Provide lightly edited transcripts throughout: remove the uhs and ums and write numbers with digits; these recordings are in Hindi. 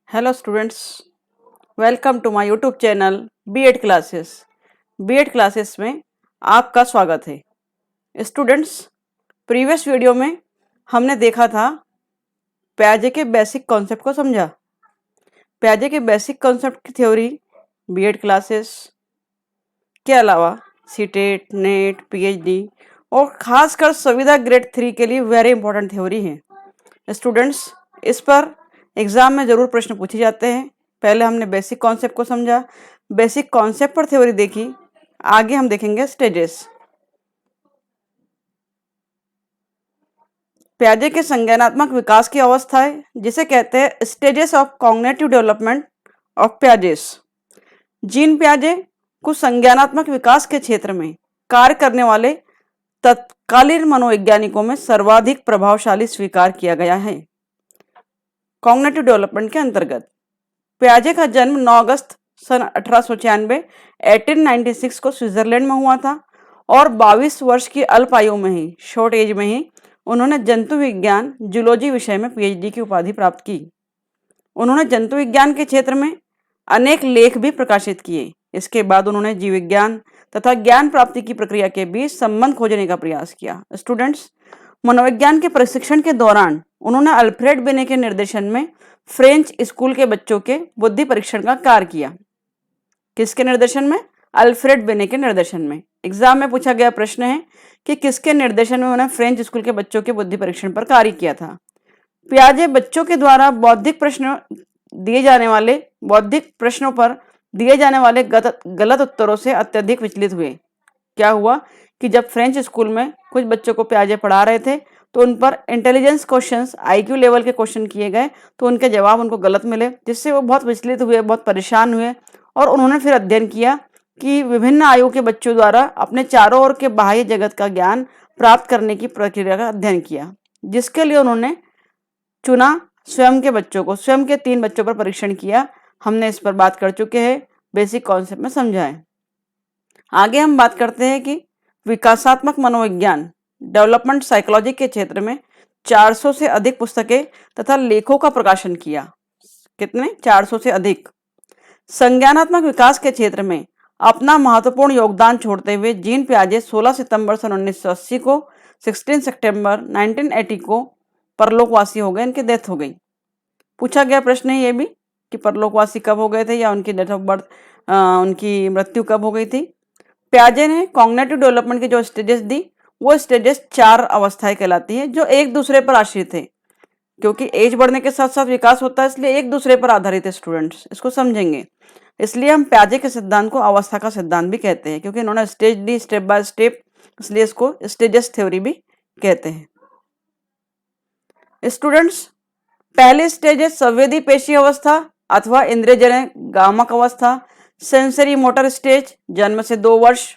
Hello students, welcome to my YouTube channel BEd classes. BEd classes में आपका स्वागत है। स्टूडेंट्स, प्रीवियस वीडियो में हमने देखा था प्याजे के बेसिक कॉन्सेप्ट को समझा। प्याजे के बेसिक कॉन्सेप्ट की थ्योरी बीएड क्लासेस के अलावा सीटेट, नेट, पीएचडी और खासकर संविदा ग्रेड 3 के लिए वेरी इंपॉर्टेंट थ्योरी है। स्टूडेंट्स, इस पर एग्जाम में जरूर प्रश्न पूछे जाते हैं। पहले हमने बेसिक कॉन्सेप्ट को समझा, बेसिक कॉन्सेप्ट पर थ्योरी देखी, आगे हम देखेंगे स्टेजेस। प्याजे के संज्ञानात्मक विकास की अवस्थाएं जिसे कहते हैं stages of cognitive development of Piaget's. Jean प्याजे को संज्ञानात्मक विकास के क्षेत्र में कार्य करने वाले तत्कालीन मनोवैज्ञानिकों में सर्वाधिक प्रभावशाली स्वीकार किया गया है। कॉग्निटिव डेवलपमेंट के अंतर्गत प्याजे का जन्म 9 अगस्त सन 1896 1896 को स्विट्जरलैंड में हुआ था और 22 वर्ष की अल्प आयु में ही, शॉर्ट एज में ही, उन्होंने जंतु विज्ञान जूलॉजी विषय में पीएचडी की उपाधि प्राप्त की। उन्होंने जंतु विज्ञान के क्षेत्र में अनेक लेख भी प्रकाशित किए। इसके बाद उन्होंने जीव विज्ञान तथा ज्ञान प्राप्ति की प्रक्रिया के बीच संबंध खोजने का प्रयास किया। स्टूडेंट्स, मनोविज्ञान के प्रशिक्षण के दौरान उन्होंने अल्फ्रेड बिने के निर्देशन में फ्रेंच स्कूल के बच्चों के बुद्धि परीक्षण का कार्य किया। किसके निर्देशन में? अल्फ्रेड बिने के निर्देशन में। एग्जाम में पूछा गया प्रश्न है कि किसके निर्देशन में उन्होंने फ्रेंच स्कूल के बच्चों के बुद्धि परीक्षण पर कार्य किया था। प्याजे बच्चों के द्वारा बौद्धिक प्रश्नों पर दिए जाने वाले गलत उत्तरों से अत्यधिक विचलित हुए। क्या हुआ कि जब फ्रेंच स्कूल में कुछ बच्चों को प्याजे पढ़ा रहे थे तो उन पर इंटेलिजेंस क्वेश्चंस, आईक्यू लेवल के क्वेश्चन किए गए, तो उनके जवाब उनको गलत मिले, जिससे वो बहुत विचलित हुए, बहुत परेशान हुए। और उन्होंने फिर अध्ययन किया कि विभिन्न आयु के बच्चों द्वारा अपने चारों ओर के बाह्य जगत का ज्ञान प्राप्त करने की प्रक्रिया का अध्ययन किया, जिसके लिए उन्होंने चुना स्वयं के बच्चों को। स्वयं के 3 बच्चों पर परीक्षण किया। हमने इस पर बात कर चुके हैं, बेसिक कॉन्सेप्ट में समझा है। आगे हम बात करते हैं कि विकासात्मक मनोविज्ञान, डेवलपमेंट साइकोलॉजी के क्षेत्र में 400 से अधिक पुस्तकें तथा लेखों का प्रकाशन किया। कितने? 400 से अधिक। संज्ञानात्मक विकास के क्षेत्र में अपना महत्वपूर्ण योगदान छोड़ते हुए जीन प्याजे 16 सितंबर सन 1980 को 16 सितंबर 1980 को परलोकवासी हो गए, इनकी डेथ हो गई। पूछा गया प्रश्न है ये भी कि परलोकवासी कब हो गए थे या उनकी डेट ऑफ बर्थ, उनकी मृत्यु कब हो गई थी। प्याजे ने कॉग्निटिव डेवलपमेंट की जो स्टेजेस दी, वो स्टेजेस 4 अवस्थाएं कहलाती है जो एक दूसरे पर आश्रित है। क्योंकि एज बढ़ने के साथ साथ विकास होता है, इसलिए एक दूसरे पर आधारित है। स्टूडेंट्स, इसको समझेंगे। इसलिए हम प्याजे के सिद्धांत को अवस्था का सिद्धांत भी कहते हैं, क्योंकि इन्होंने stage the step by step, इसलिए इसको स्टेजेस थ्योरी भी कहते हैं। स्टूडेंट्स, पहले स्टेज है संवेदी पेशी अवस्था अथवा इंद्रियजन्य गामक अवस्था, सेंसरी मोटर स्टेज, जन्म से 2 वर्ष।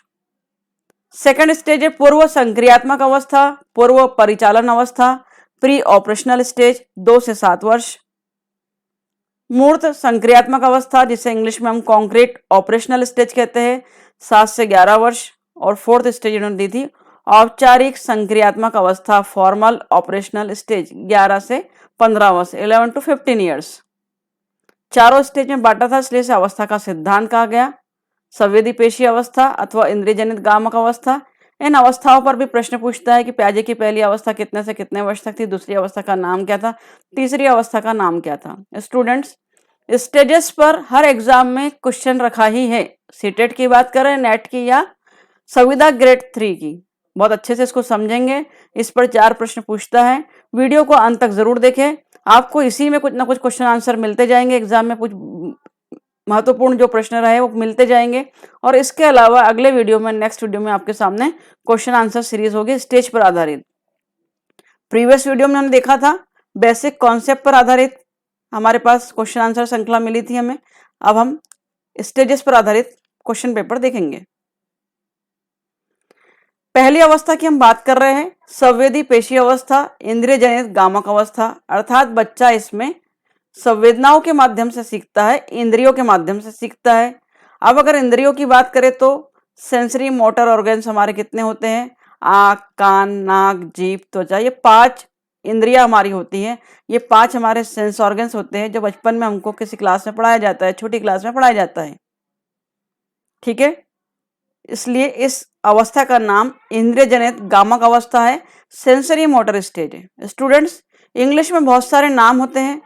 सेकंड स्टेज है पूर्व संक्रियात्मक अवस्था, पूर्व परिचालन अवस्था, प्री ऑपरेशनल स्टेज, 2 से 7 वर्ष। मूर्त संक्रियात्मक अवस्था, जिसे इंग्लिश में हम कॉन्क्रीट ऑपरेशनल स्टेज कहते हैं, 7 से 11 वर्ष। और फोर्थ स्टेज इन्होंने दी थी औपचारिक संक्रियात्मक अवस्था, फॉर्मल ऑपरेशनल स्टेज, 11 से 15 वर्ष, 11 to 15 ईयर्स। चारों स्टेज में बांटा था, इसलिए इसे अवस्था का सिद्धांत कहा गया। संवेदी पेशी अवस्था अथवा इंद्रिय जनित गामक अवस्था, इन अवस्थाओं पर भी प्रश्न पूछता है कि प्याजे की पहली अवस्था कितने से कितने वर्ष तक थी, दूसरी अवस्था का नाम क्या था, तीसरी अवस्था का नाम क्या था। स्टूडेंट्स, स्टेजेस पर हर एग्जाम में क्वेश्चन रखा ही है। सीटेट की बात करें, नेट की या संविदा ग्रेड 3 की, बहुत अच्छे से इसको समझेंगे। इस पर 4 प्रश्न पूछता है। वीडियो को अंत तक जरूर देखें, आपको इसी में कुछ ना कुछ क्वेश्चन आंसर मिलते जाएंगे। एग्जाम में कुछ महत्वपूर्ण जो प्रश्न रहे वो मिलते जाएंगे। और इसके अलावा अगले वीडियो में, नेक्स्ट वीडियो में आपके सामने क्वेश्चन आंसर सीरीज होगी स्टेज पर आधारित। प्रीवियस वीडियो में हमने देखा था बेसिक कॉन्सेप्ट पर आधारित हमारे पास क्वेश्चन आंसर श्रृंखला मिली थी हमें। अब हम स्टेजेस पर आधारित क्वेश्चन पेपर देखेंगे। पहली अवस्था की हम बात कर रहे हैं संवेदी पेशी अवस्था, इंद्रिय जनित गामक अवस्था, अर्थात बच्चा इसमें संवेदनाओं के माध्यम से सीखता है, इंद्रियों के माध्यम से सीखता है। अब अगर इंद्रियों की बात करें तो सेंसरी मोटर ऑर्गन्स हमारे कितने होते हैं? आँख, कान, नाक, जीभ, त्वचा, ये 5 इंद्रियां हमारी होती हैं, ये 5 हमारे सेंस ऑर्गन्स होते हैं जो बचपन में हमको किसी क्लास में पढ़ाया जाता है, छोटी क्लास में पढ़ाया जाता है। ठीक है, इसलिए इस अवस्था का नाम इंद्रिय जनित गामक अवस्था है, सेंसरी मोटर स्टेज है। स्टूडेंट्स, इंग्लिश में बहुत सारे नाम होते हैं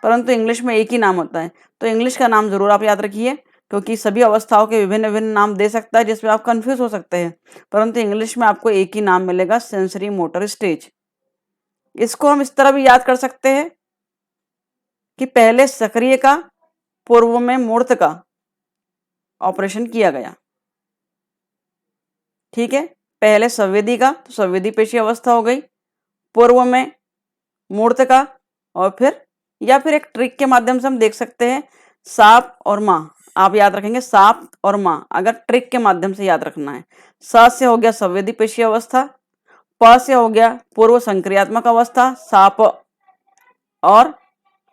परंतु इंग्लिश में एक ही नाम होता है, तो इंग्लिश का नाम जरूर आप याद रखिए, क्योंकि सभी अवस्थाओं के विभिन्न विभिन्न नाम दे सकता है जिसमें आप कंफ्यूज हो सकते हैं, परंतु इंग्लिश में आपको एक ही नाम मिलेगा, सेंसरी मोटर स्टेज। इसको हम इस तरह भी याद कर सकते हैं कि पहले सक्रिय का, पूर्व में मूर्त का ऑपरेशन किया गया। ठीक है, पहले संवेदी का तो संवेदी पेशी अवस्था हो गई, पूर्व में मूर्त का, और फिर एक ट्रिक के माध्यम से हम देख सकते हैं साप और माँ। आप याद रखेंगे साप और माँ, अगर ट्रिक के माध्यम से याद रखना है। स से हो गया संवेदी पेशी अवस्था, प से हो गया पूर्व संक्रियात्मक अवस्था साप, और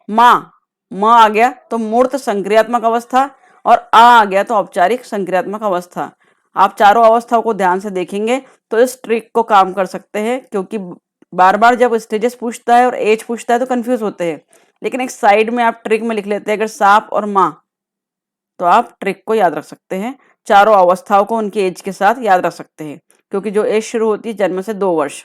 माँ आ गया तो मूर्त संक्रियात्मक अवस्था, और आ गया तो औपचारिक संक्रियात्मक अवस्था। आप चारों अवस्थाओं को ध्यान से देखेंगे तो इस ट्रिक को काम कर सकते हैं, क्योंकि बार बार जब स्टेजेस पूछता है और एज पूछता है तो कंफ्यूज होते हैं, लेकिन एक साइड में आप ट्रिक में लिख लेते हैं अगर साप और माँ, तो आप ट्रिक को याद रख सकते हैं, चारों अवस्थाओं को उनकी एज के साथ याद रख सकते हैं, क्योंकि जो एज शुरू होती है जन्म से 2 वर्ष।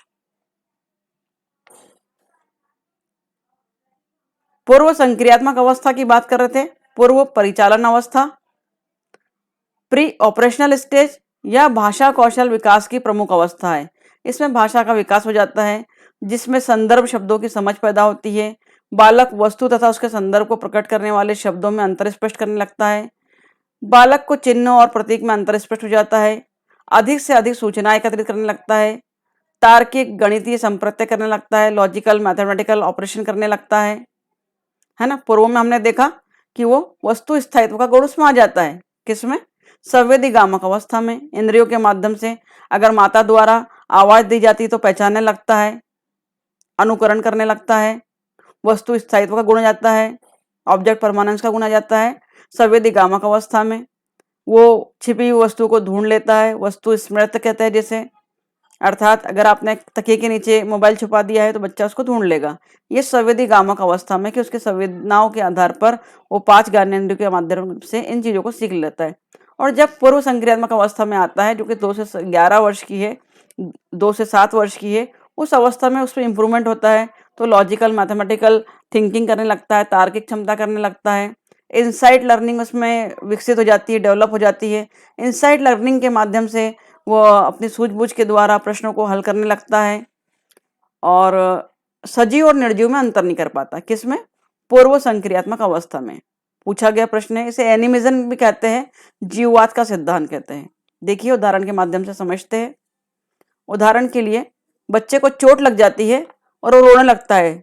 पूर्व संक्रियात्मक अवस्था की बात कर रहे थे, पूर्व परिचालन अवस्था, प्री ऑपरेशनल स्टेज या भाषा कौशल विकास की प्रमुख अवस्था है। इसमें भाषा का विकास हो जाता है, जिसमें संदर्भ शब्दों की समझ पैदा होती है, बालक वस्तु तथा उसके संदर्भ को प्रकट करने वाले शब्दों में अंतर स्पष्ट करने लगता है, बालक को चिन्ह और प्रतीक में अंतर स्पष्ट हो जाता है, अधिक से अधिक सूचना एकत्रित करने लगता है, तार्किक गणितीय संप्रत्यय करने लगता है, लॉजिकल मैथमेटिकल ऑपरेशन करने लगता है ना। पूर्व में हमने देखा कि वो वस्तु स्थायित्व का गुण उसमें आ जाता है, किसमें, संवेदी गामक अवस्था में। इंद्रियों के माध्यम से अगर माता द्वारा आवाज दी जाती है तो पहचानने लगता है, अनुकरण करने लगता है, वस्तु स्थायित्व का गुण आ जाता है, ऑब्जेक्ट परमानेंस का गुण आ जाता है। संवेदी गामक अवस्था में वो छिपी हुई वस्तु को ढूंढ लेता है, वस्तु स्मृत कहते हैं जिसे, अर्थात अगर आपने तकिए के नीचे मोबाइल छुपा दिया है तो बच्चा उसको ढूंढ लेगा। ये संवेदी गामक अवस्था में कि उसके संवेदनाओं के आधार पर वो 5 ज्ञानेंद्रियों के माध्यम से इन चीजों को सीख लेता है। और जब पूर्व संक्रियात्मक अवस्था में आता है जो कि 2 से 11 वर्ष की है, 2 से 7 वर्ष की है, उस अवस्था में उसमें इंप्रूवमेंट होता है, तो लॉजिकल मैथमेटिकल थिंकिंग करने लगता है, तार्किक क्षमता करने लगता है, इनसाइट लर्निंग उसमें विकसित हो जाती है, डेवलप हो जाती है। इनसाइट लर्निंग के माध्यम से वो अपनी सूझबूझ के द्वारा प्रश्नों को हल करने लगता है, और सजीव और निर्जीव में अंतर नहीं कर पाता। किसमें, पूर्व संक्रियात्मक अवस्था में। पूछा गया प्रश्न है, इसे एनिमिज्म भी कहते हैं, जीववाद का सिद्धांत कहते हैं। देखिए उदाहरण के माध्यम से समझते हैं। उदाहरण के लिए बच्चे को चोट लग जाती है और वो रोने लगता है,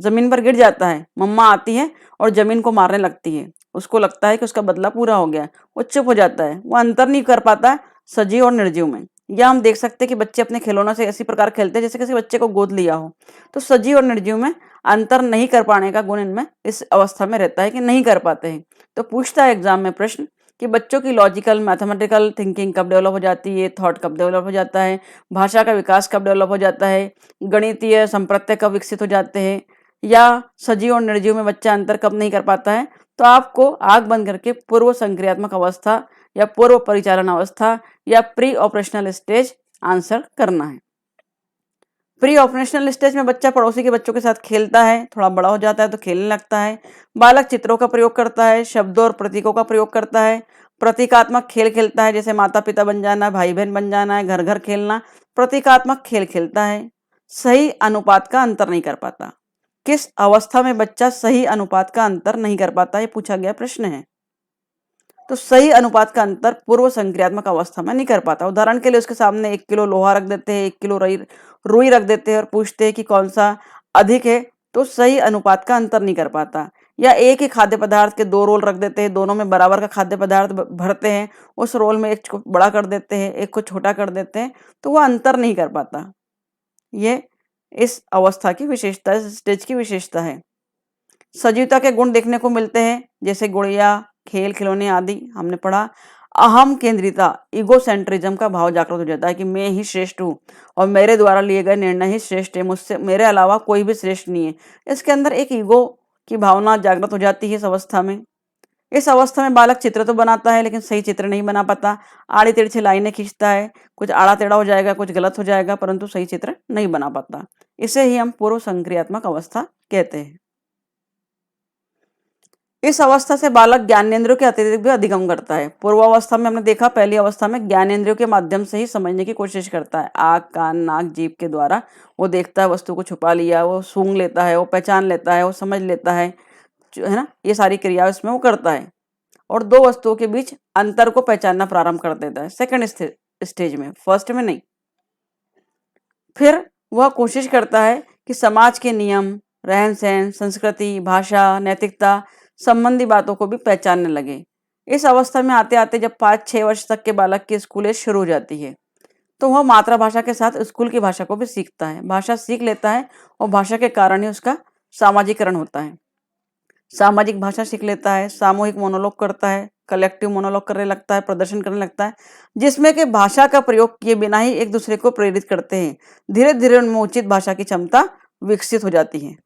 जमीन पर गिर जाता है, मम्मा आती है और जमीन को मारने लगती है, उसको लगता है कि उसका बदला पूरा हो गया, वो चुप हो जाता है, वो अंतर नहीं कर पाता सजीव और निर्जीव में। या हम देख सकते हैं कि बच्चे अपने खिलौनों से इसी प्रकार खेलते हैं जैसे किसी बच्चे को गोद लिया हो, तो सजीव और निर्जीव में अंतर नहीं कर पाने का गुण इनमें इस अवस्था में रहता है कि नहीं कर पाते हैं। तो पूछता है एग्जाम में प्रश्न कि बच्चों की लॉजिकल मैथमेटिकल थिंकिंग कब डेवलप हो जाती है, थॉट कब डेवलप हो जाता है, भाषा का विकास कब डेवलप हो जाता है, गणितीय संप्रत्यय कब विकसित हो जाते हैं, या सजीव और निर्जीव में बच्चा अंतर कब नहीं कर पाता है। तो आपको आंख बंद करके पूर्व संक्रियात्मक अवस्था या पूर्व परिचालन अवस्था या प्री ऑपरेशनल स्टेज आंसर करना है। प्री ऑपरेशनल स्टेज में बच्चा पड़ोसी के बच्चों के साथ खेलता है, थोड़ा बड़ा हो जाता है तो खेलने लगता है, बालक चित्रों का प्रयोग करता है, शब्दों और प्रतीकों का प्रयोग करता है, प्रतीकात्मक खेल खेलता है, जैसे माता पिता बन जाना, भाई बहन बन जाना है, घर घर खेलना, प्रतीकात्मक खेल खेलता है। सही अनुपात का अंतर नहीं कर पाता। किस अवस्था में बच्चा सही अनुपात का अंतर नहीं कर पाता, ये पूछा गया प्रश्न है। तो सही अनुपात का अंतर पूर्व संक्रियात्मक अवस्था में नहीं कर पाता। उदाहरण के लिए उसके सामने 1 किलो लोहा रख देते हैं, 1 किलो रुई रख देते हैं और पूछते हैं कि कौन सा अधिक है, तो सही अनुपात का अंतर नहीं कर पाता। या एक ही खाद्य पदार्थ के 2 रोल रख देते हैं, दोनों में बराबर का खाद्य पदार्थ भरते हैं, उस रोल में एक को बड़ा कर देते हैं, एक को छोटा कर देते हैं, तो वह अंतर नहीं कर पाता। ये इस अवस्था की विशेषता, इस स्टेज की विशेषता है। सजीवता के गुण देखने को मिलते हैं, जैसे गुड़िया, खेल खिलौने आदि हमने पढ़ा। अहम केंद्रिता, ईगोसेंट्रिज्म का भाव जागृत हो जाता है कि मैं ही श्रेष्ठ हूँ और मेरे द्वारा लिए गए निर्णय ही श्रेष्ठ है, मुझसे मेरे अलावा कोई भी श्रेष्ठ नहीं है। इसके अंदर एक ईगो की भावना जागृत हो जाती है इस अवस्था में। इस अवस्था में बालक चित्र तो बनाता है लेकिन सही चित्र नहीं बना पाता, आड़ी तिरछी लाइनें खींचता है, कुछ आड़ा टेढ़ा हो जाएगा, कुछ गलत हो जाएगा, परंतु सही चित्र नहीं बना पाता। इसे ही हम पूर्व संक्रियात्मक अवस्था कहते हैं। इस अवस्था से बालक ज्ञानेंद्रियों के अतिरिक्त भी अधिगम करता है। पूर्व अवस्था में हमने देखा, पहली अवस्था में ज्ञानेंद्रियों के माध्यम से ही समझने की कोशिश करता है। आँख, कान, नाक, जीभ के द्वारा वो देखता है, वस्तु को छुपा लिया, वो सूंघ लेता है, वो पहचान लेता है, वो समझ लेता है, जो है ना, ये सारी क्रिया उसमें वो करता है और दो वस्तुओं के बीच अंतर को पहचानना प्रारंभ कर देता है सेकंड स्टेज में, फर्स्ट में नहीं। फिर वह कोशिश करता है कि समाज के नियम, रहन सहन, संस्कृति, भाषा, नैतिकता संबंधी बातों को भी पहचानने लगे। इस अवस्था में आते आते जब 5-6 वर्ष तक के बालक की स्कूल एज शुरू हो जाती है तो वह मातृभाषा के साथ स्कूल की भाषा को भी सीखता है, भाषा सीख लेता है और भाषा के कारण ही उसका सामाजिकरण होता है। सामाजिक भाषा सीख लेता है, सामूहिक मोनोलॉग करता है, कलेक्टिव मोनोलॉग करने लगता है, प्रदर्शन करने लगता है, जिसमें कि भाषा का प्रयोग किए बिना ही एक दूसरे को प्रेरित करते हैं। धीरे धीरे उनमें उचित भाषा की क्षमता विकसित हो जाती है।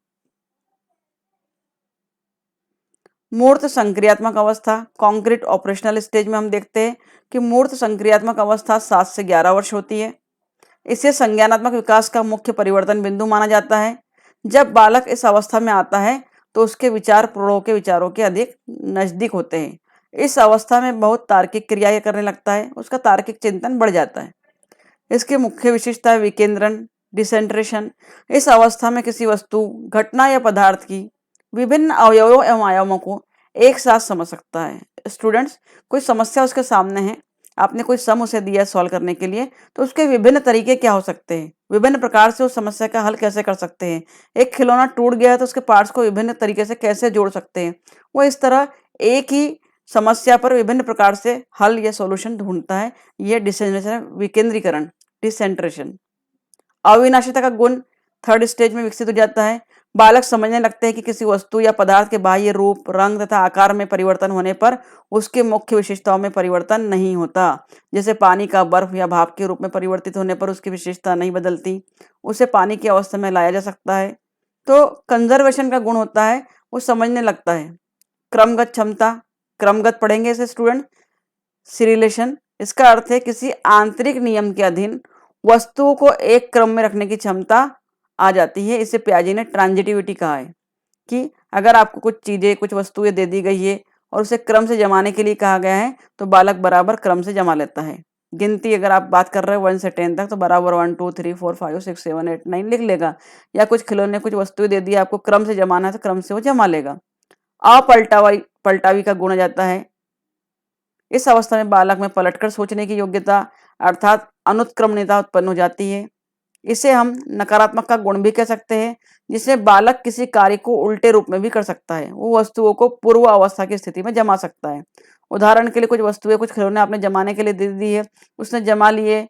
मूर्त संक्रियात्मक अवस्था, कॉन्क्रीट ऑपरेशनल स्टेज में हम देखते हैं कि मूर्त संक्रियात्मक अवस्था 7 से 11 वर्ष होती है। इसे संज्ञानात्मक विकास का मुख्य परिवर्तन बिंदु माना जाता है। जब बालक इस अवस्था में आता है तो उसके विचार प्रौढ़ों के विचारों के अधिक नजदीक होते हैं। इस अवस्था में बहुत तार्किक क्रियाएं करने लगता है, उसका तार्किक चिंतन बढ़ जाता है। इसकी मुख्य विशेषता है विकेंद्रण, डिसेंट्रेशन। इस अवस्था में किसी वस्तु, घटना या पदार्थ की विभिन्न अवयवों एवं आयामों को एक साथ समझ सकता है। स्टूडेंट्स, कोई समस्या उसके सामने है, आपने कोई सम उसे दिया सॉल्व करने के लिए, तो उसके विभिन्न तरीके क्या हो सकते हैं, विभिन्न प्रकार से उस समस्या का हल कैसे कर सकते हैं। एक खिलौना टूट गया है तो उसके पार्ट्स को विभिन्न तरीके से कैसे जोड़ सकते हैं। वो इस तरह एक ही समस्या पर विभिन्न प्रकार से हल या सॉल्यूशन ढूंढता है। यह डिसेंट्रेशन, विकेंद्रीकरण, डिसेंट्रेशन। अविनाशिता का गुण थर्ड स्टेज में विकसित हो जाता है। बालक समझने लगते हैं कि किसी वस्तु या पदार्थ के बाह्य रूप, रंग तथा आकार में परिवर्तन होने पर उसके मुख्य विशेषताओं में परिवर्तन नहीं होता। जैसे पानी का बर्फ या भाप के रूप में परिवर्तित होने पर उसकी विशेषता नहीं बदलती, उसे पानी की अवस्था में लाया जा सकता है। तो कंजर्वेशन का गुण होता है, वो समझने लगता है। क्रमगत क्षमता, क्रमगत पढ़ेंगे इसे स्टूडेंट। सिरिलेशन, इसका अर्थ है किसी आंतरिक नियम के अधीन वस्तुओं को एक क्रम में रखने की क्षमता आ जाती है। इसे पियाजे ने ट्रांजिटिविटी कहा है कि अगर आपको कुछ चीजें, कुछ वस्तुएं दे दी गई है और उसे क्रम से जमाने के लिए कहा गया है तो बालक बराबर क्रम से जमा लेता है। गिनती अगर आप बात कर रहे हो 1 से 10 तक तो बराबर 1 2 3 4 5 6 7 8 9 लिख लेगा। या कुछ खिलौने, कुछ वस्तुएं दे दी, आपको क्रम से जमाना है तो क्रम से वो जमा लेगा। अपलटावी पलटावी का गुण आ जाता है। इस अवस्था में बालक में पलटकर सोचने की योग्यता अर्थात अनुत्क्रमणिता उत्पन्न हो जाती है। इसे हम नकारात्मक का गुण भी कह सकते हैं, जिसमें बालक किसी कार्य को उल्टे रूप में भी कर सकता है। वो वस्तुओं को पूर्व अवस्था की स्थिति में जमा सकता है। उदाहरण के लिए कुछ वस्तुएं, कुछ खिलौने आपने जमाने के लिए दे दी है, उसने जमा लिए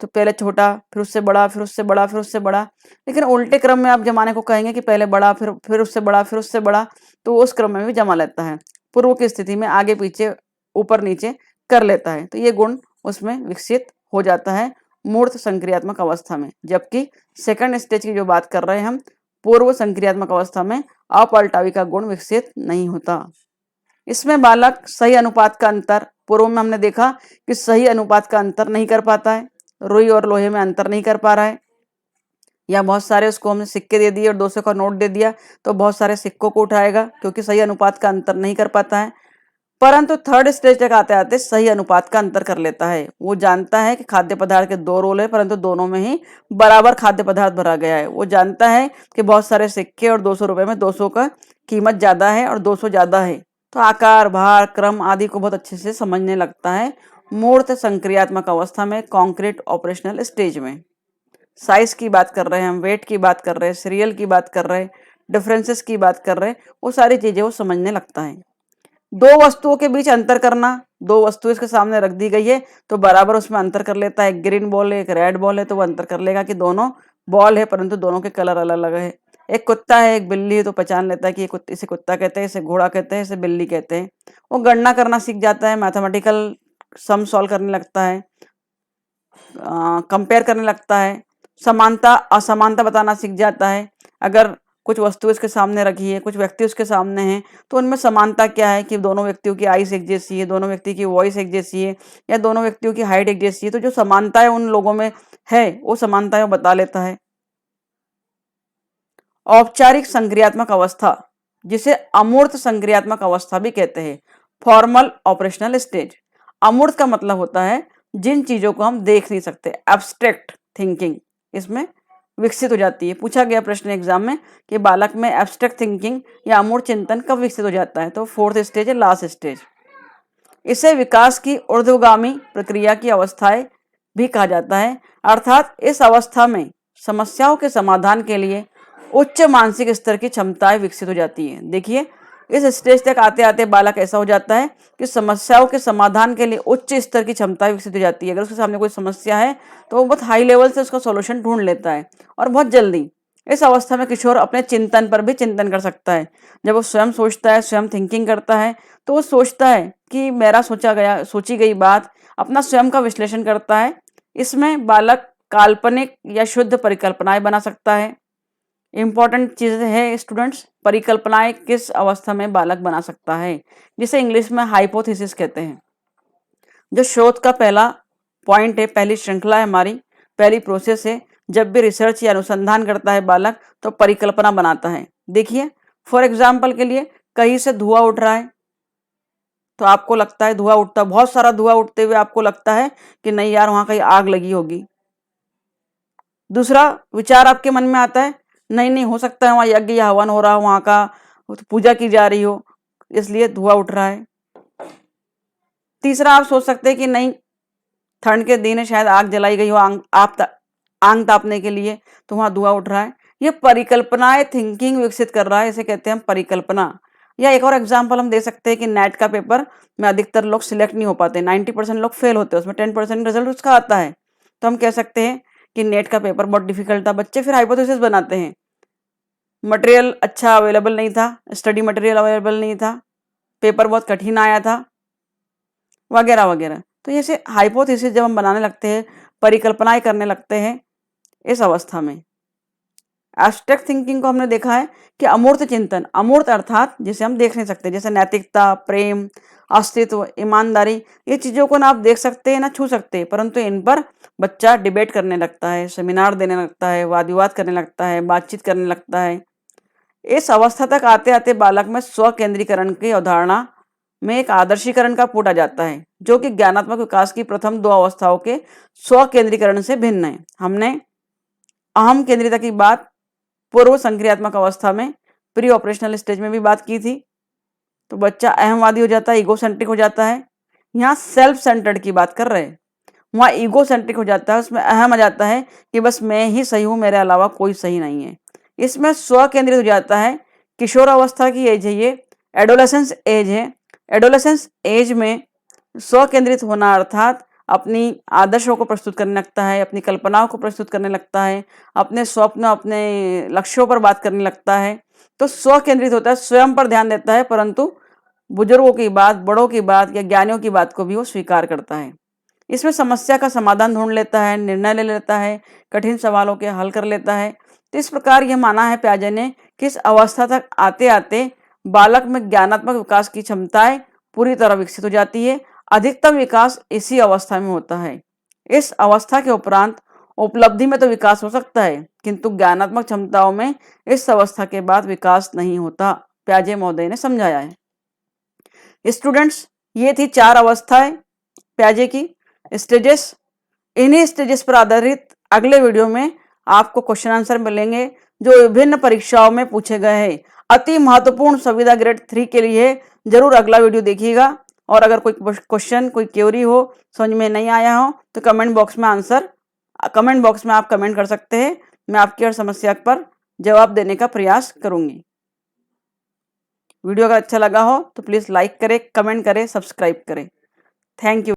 तो पहले छोटा, फिर उससे बड़ा, फिर उससे बड़ा, फिर उससे बड़ा। लेकिन उल्टे क्रम में आप जमाने को कहेंगे कि पहले बड़ा, फिर उससे बड़ा, फिर उससे बड़ा, तो उस क्रम में भी जमा लेता है। पूर्व की स्थिति में आगे पीछे, ऊपर नीचे कर लेता है। तो ये गुण उसमें विकसित हो जाता है मूर्त संक्रियात्मक अवस्था में। जबकि सेकंड स्टेज की जो बात कर रहे हैं हम, पूर्व संक्रियात्मक अवस्था में अपलटावी का गुण विकसित नहीं होता। इसमें बालक सही अनुपात का अंतर, पूर्व में हमने देखा कि सही अनुपात का अंतर नहीं कर पाता है, रुई और लोहे में अंतर नहीं कर पा रहा है। या बहुत सारे उसको हमने सिक्के दे दिए और 200 का नोट दे दिया तो बहुत सारे सिक्कों को उठाएगा क्योंकि सही अनुपात का अंतर नहीं कर पाता है। परंतु थर्ड स्टेज तक आते आते सही अनुपात का अंतर कर लेता है। वो जानता है कि खाद्य पदार्थ के 2 रोल है परंतु दोनों में ही बराबर खाद्य पदार्थ भरा गया है। वो जानता है कि बहुत सारे सिक्के और 200 रुपए में 200 का कीमत ज्यादा है और 200 ज्यादा है। तो आकार, भार, क्रम आदि को बहुत अच्छे से समझने लगता है मूर्त संक्रियात्मक अवस्था में, कॉन्क्रीट ऑपरेशनल स्टेज में। साइज की बात कर रहे हैं हम, वेट की बात कर रहे हैं, सीरियल की बात कर रहे हैं, डिफरेंसेस की बात कर रहे हैं, वो सारी चीजें वो समझने लगता है। दो वस्तुओं के बीच अंतर करना, दो वस्तु इसके सामने रख दी गई है तो बराबर उसमें अंतर कर लेता है। एक ग्रीन बॉल है, एक रेड बॉल है, तो वो अंतर कर लेगा कि दोनों बॉल है परंतु दोनों के कलर अलग अलग है। एक कुत्ता है, एक बिल्ली है, तो पहचान लेता है कि इसे कुत्ता कहते हैं, इसे घोड़ा कहते हैं, इसे बिल्ली कहते हैं। वो गणना करना सीख जाता है, मैथमेटिकल सम सॉल्व करने लगता है, कंपेयर करने लगता है, समानता असमानता बताना सीख जाता है। अगर कुछ वस्तु इसके सामने रखी है, कुछ व्यक्ति उसके सामने हैं, तो उनमें समानता क्या है कि दोनों व्यक्तियों की आइस एक जैसी है, दोनों व्यक्ति की वॉइस एक जैसी है, या दोनों व्यक्तियों की हाइट एक जैसी है। तो जो समानताएं उन लोगों में है वो समानताएं वो बता लेता है। औपचारिक संक्रियात्मक अवस्था, जिसे अमूर्त संक्रियात्मक अवस्था भी कहते हैं, फॉर्मल ऑपरेशनल स्टेज। अमूर्त का मतलब होता है जिन चीजों को हम देख नहीं सकते, एब्स्ट्रैक्ट थिंकिंग इसमें विकसित हो जाती है। पूछा गया प्रश्न एग्जाम में कि बालक में एब्स्ट्रैक्ट थिंकिंग या अमूर्त चिंतन कब विकसित हो जाता है, तो फोर्थ स्टेज है, लास्ट स्टेज। इसे विकास की ऊर्ध्वगामी प्रक्रिया की अवस्थाएं भी कहा जाता है, अर्थात इस अवस्था में समस्याओं के समाधान के लिए उच्च मानसिक स्तर की क्षमताएं विकसित हो जाती हैं। देखिए, इस स्टेज तक आते आते बालक ऐसा हो जाता है कि समस्याओं के समाधान के लिए उच्च स्तर की क्षमता विकसित हो जाती है। अगर उसके सामने कोई समस्या है तो वो बहुत हाई लेवल से उसका सॉल्यूशन ढूंढ लेता है और बहुत जल्दी। इस अवस्था में किशोर अपने चिंतन पर भी चिंतन कर सकता है। जब वो स्वयं सोचता है, स्वयं थिंकिंग करता है, तो वो सोचता है कि मेरा सोची गई बात, अपना स्वयं का विश्लेषण करता है। इसमें बालक काल्पनिक या शुद्ध परिकल्पनाएं बना सकता है। इंपॉर्टेंट चीज है स्टूडेंट्स, परिकल्पनाएं किस अवस्था में बालक बना सकता है, जिसे इंग्लिश में हाइपोथेसिस कहते हैं। जो शोध का पहला पॉइंट है, पहली श्रृंखला है हमारी, पहली प्रोसेस है। जब भी रिसर्च या अनुसंधान करता है बालक तो परिकल्पना बनाता है। देखिए, फॉर एग्जाम्पल के लिए कहीं से धुआं उठ रहा है तो आपको लगता है धुआं उठता, बहुत सारा धुआं उठते हुए आपको लगता है कि नहीं यार वहां कहीं आग लगी होगी। दूसरा विचार आपके मन में आता है, नहीं नहीं हो सकता है वहां यज्ञ या हवन हो रहा हो, वहां का पूजा की जा रही हो, इसलिए धुआं उठ रहा है। तीसरा आप सोच सकते हैं कि नहीं, ठंड के दिन है, शायद आग जलाई गई हो आग तापने के लिए, तो वहां धुआं उठ रहा है। ये परिकल्पनाएं थिंकिंग विकसित कर रहा है, इसे कहते हैं हम परिकल्पना। या एक और एग्जाम्पल हम दे सकते हैं कि नेट का पेपर में अधिकतर लोग सिलेक्ट नहीं हो पाते, 90% लोग फेल होते हैं, उसमें 10% रिजल्ट उसका आता है। तो हम कह सकते हैं कि नेट का पेपर बहुत डिफिकल्ट था। बच्चे फिर हाइपोथेसिस बनाते हैं, मटेरियल अच्छा अवेलेबल नहीं था, स्टडी मटेरियल अवेलेबल नहीं था, पेपर बहुत कठिन आया था, वगैरह वगैरह। तो ऐसे हाइपोथेसिस जब हम बनाने लगते हैं, परिकल्पनाएं करने लगते हैं, इस अवस्था में एब्स्ट्रैक्ट थिंकिंग को हमने देखा है कि अमूर्त चिंतन, अमूर्त अर्थात जिसे हम देख नहीं सकते, जैसे नैतिकता, प्रेम, अस्तित्व, ईमानदारी, ये चीजों को ना आप देख सकते हैं ना छू सकते, परंतु इन पर बच्चा डिबेट करने लगता है, सेमिनार देने लगता है, वाद विवाद करने लगता है, बातचीत करने लगता है। इस अवस्था तक आते आते बालक में स्व केंद्रीकरण की अवधारणा में एक आदर्शीकरण का पुट आ जाता है, जो कि ज्ञानात्मक विकास की प्रथम दो अवस्थाओं के स्व केंद्रीकरण से भिन्न है। हमने अहम केंद्रिता की बात पूर्व संक्रियात्मक अवस्था में, प्री ऑपरेशनल स्टेज में भी बात की थी। तो बच्चा अहमवादी हो जाता है, ईगोसेंट्रिक हो जाता है। यहाँ सेल्फ सेंटर्ड की बात कर रहे हैं, वहाँ ईगोसेंट्रिक हो जाता है, उसमें अहम आ जाता है कि बस मैं ही सही हूँ, मेरे अलावा कोई सही नहीं है। इसमें स्व केंद्रित हो जाता है। किशोर अवस्था की एज है ये, एडोलेसेंस एज है। एडोलेसेंस एज में स्व केंद्रित होना अर्थात अपनी आदर्शों को प्रस्तुत करने लगता है, अपनी कल्पनाओं को प्रस्तुत करने लगता है, अपने स्वप्न, अपने लक्ष्यों पर बात करने लगता है। तो स्व केंद्रित होता है, स्वयं पर ध्यान देता है, परंतु बुजुर्गों की बात, बड़ों की बात या ज्ञानियों की बात को भी वो स्वीकार करता है। इसमें समस्या का समाधान ढूंढ लेता है, निर्णय ले लेता है, कठिन सवालों के हल कर लेता है। तो इस प्रकार यह माना है प्याजे ने कि इस अवस्था तक आते आते बालक में ज्ञानात्मक विकास की क्षमताएं पूरी तरह विकसित हो जाती है। अधिकतम विकास इसी अवस्था में होता है। इस अवस्था के उपरांत उपलब्धि में तो विकास हो सकता है, किंतु ज्ञानात्मक क्षमताओं में इस अवस्था के बाद विकास नहीं होता, प्याजे महोदय ने समझाया है। स्टूडेंट्स, ये थी 4 अवस्थाएं प्याजे की, स्टेजेस। इन्हीं स्टेजेस पर आधारित अगले वीडियो में आपको क्वेश्चन आंसर मिलेंगे जो विभिन्न परीक्षाओं में पूछे गए हैं। अति महत्वपूर्ण संविदा ग्रेड 3 के लिए जरूर अगला वीडियो देखिएगा। और अगर कोई क्वेश्चन, कोई क्वेरी हो, समझ में नहीं आया हो, तो कमेंट बॉक्स में आप कमेंट कर सकते हैं। मैं आपकी हर समस्या पर जवाब देने का प्रयास करूंगी। वीडियो अगर अच्छा लगा हो तो प्लीज़ लाइक करें, कमेंट करें, सब्सक्राइब करें। Thank you.